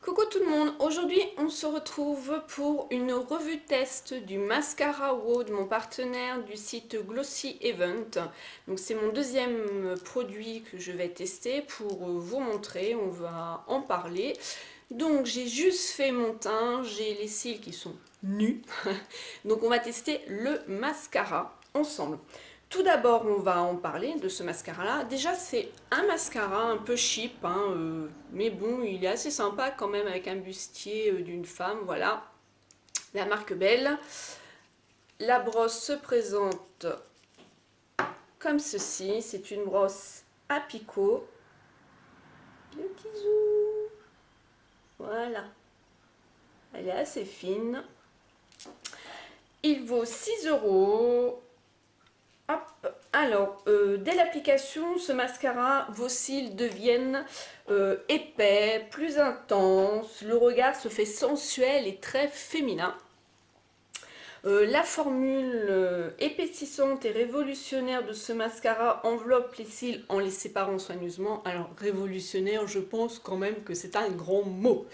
Coucou tout le monde, aujourd'hui on se retrouve pour une revue test du mascara WOW de mon partenaire du site Glossy Event. Donc c'est mon deuxième produit que je vais tester pour vous montrer, on va en parler. Donc j'ai juste fait mon teint, j'ai les cils qui sont nus, donc on va tester le mascara ensemble. Tout d'abord, on va en parler de ce mascara-là. Déjà, c'est un mascara un peu cheap, hein, mais bon, il est assez sympa quand même avec un bustier d'une femme, voilà. La marque Belle. La brosse se présente comme ceci. C'est une brosse à picot. Le petit zoom. Voilà. Elle est assez fine. Il vaut 6 €. Hop. Alors, dès l'application, ce mascara, vos cils deviennent épais, plus intenses, le regard se fait sensuel et très féminin. La formule épaississante et révolutionnaire de ce mascara enveloppe les cils en les séparant soigneusement. Alors, révolutionnaire, je pense quand même que c'est un grand mot,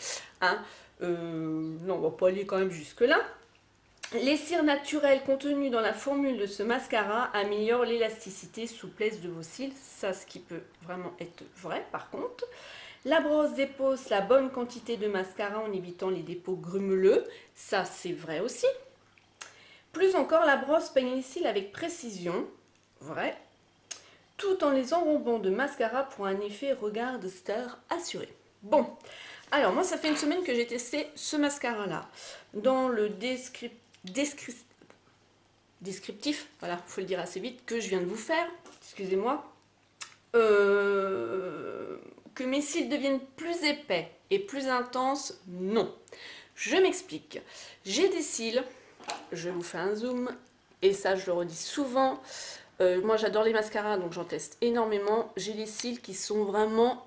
hein. Non, on va pas aller quand même jusque-là. Les cires naturelles contenues dans la formule de ce mascara améliorent l'élasticité, souplesse de vos cils. Ça, ce qui peut vraiment être vrai par contre. La brosse dépose la bonne quantité de mascara en évitant les dépôts grumeleux. Ça, c'est vrai aussi. Plus encore, la brosse peigne les cils avec précision. Vrai. Tout en les enrobant de mascara pour un effet regard de star assuré. Bon, alors moi, ça fait une semaine que j'ai testé ce mascara-là. Dans le descriptif, voilà, faut le dire assez vite, que je viens de vous faire, excusez-moi, que mes cils deviennent plus épais et plus intenses, non. Je m'explique. J'ai des cils, je vous fais un zoom, et ça je le redis souvent, moi j'adore les mascaras, donc j'en teste énormément. J'ai des cils qui sont vraiment,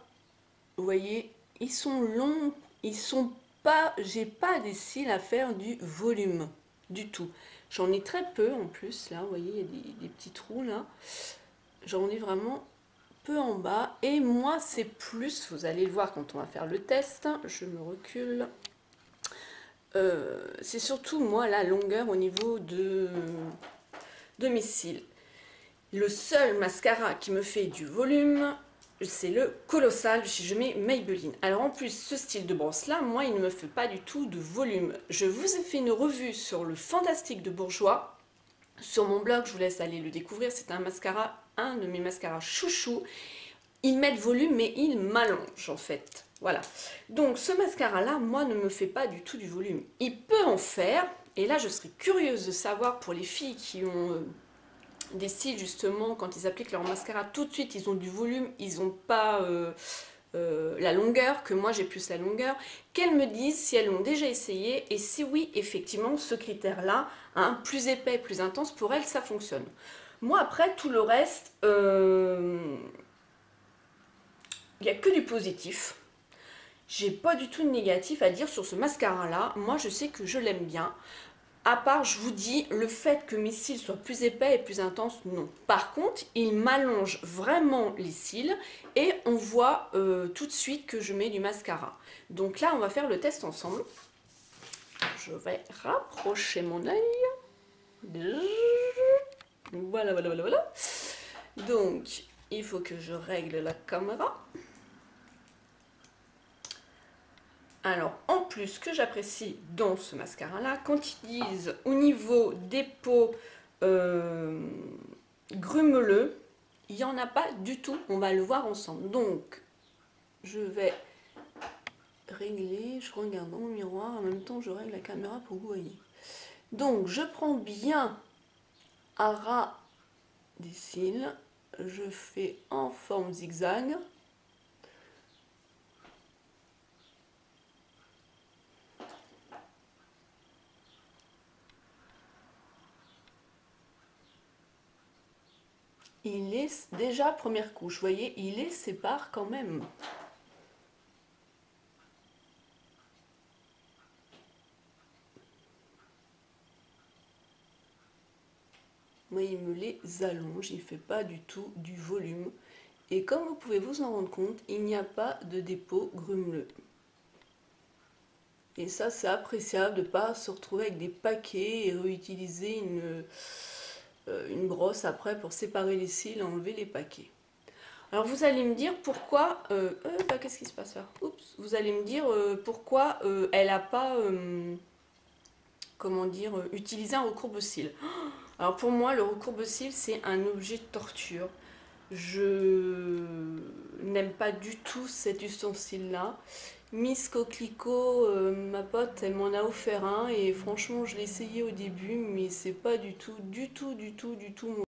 vous voyez, ils sont longs, ils sont pas, j'ai pas des cils à faire du volume, du tout. J'en ai très peu en plus, là, vous voyez, il y a des petits trous là. J'en ai vraiment peu en bas. Et moi, c'est plus, vous allez le voir quand on va faire le test, je me recule. C'est surtout, moi, la longueur au niveau de mes cils. Le seul mascara qui me fait du volume, c'est le Colossal si je mets Maybelline. Alors en plus, ce style de brosse là, moi il ne me fait pas du tout de volume. Je vous ai fait une revue sur le Fantastique de Bourjois. Sur mon blog, je vous laisse aller le découvrir. C'est un mascara, un de mes mascaras chouchou. Il met le volume mais il m'allonge en fait. Voilà. Donc ce mascara là, moi ne me fait pas du tout du volume. Il peut en faire. Et là je serais curieuse de savoir pour les filles qui ont des cils justement, quand ils appliquent leur mascara, tout de suite ils ont du volume, ils n'ont pas la longueur, que moi j'ai plus la longueur, qu'elles me disent si elles l'ont déjà essayé et si oui, effectivement, ce critère-là, hein, plus épais, plus intense, pour elles ça fonctionne. Moi après, tout le reste, il n'y a que du positif. J'ai pas du tout de négatif à dire sur ce mascara-là. Moi je sais que je l'aime bien. À part, je vous dis, le fait que mes cils soient plus épais et plus intenses, non. Par contre, il m'allonge vraiment les cils et on voit tout de suite que je mets du mascara. Donc là, on va faire le test ensemble. Je vais rapprocher mon œil. Voilà, voilà, voilà, voilà. Donc, il faut que je règle la caméra. Alors, en plus, ce que j'apprécie dans ce mascara-là, quand ils disent au niveau des peaux grumeleux, il n'y en a pas du tout. On va le voir ensemble. Donc, je vais régler, je regarde dans mon miroir, en même temps je règle la caméra pour que vous voyez. Donc, je prends bien à ras des cils, je fais en forme zigzag. Il les déjà première couche, vous voyez, il les sépare quand même. Moi, il me les allonge, il ne fait pas du tout du volume. Et comme vous pouvez vous en rendre compte, il n'y a pas de dépôt grumeleux. Et ça, c'est appréciable de ne pas se retrouver avec des paquets et réutiliser une brosse après pour séparer les cils et enlever les paquets. Alors vous allez me dire pourquoi... bah, qu'est-ce qui se passe là? Oups. Vous allez me dire pourquoi elle n'a pas... comment dire, utilisé un recourbe-cils. Alors pour moi, le recourbe-cils, c'est un objet de torture. Je n'aime pas du tout cet ustensile-là. Miss Coquelicot, ma pote, elle m'en a offert un et franchement, je l'ai essayé au début, mais c'est pas du tout, du tout, du tout, du tout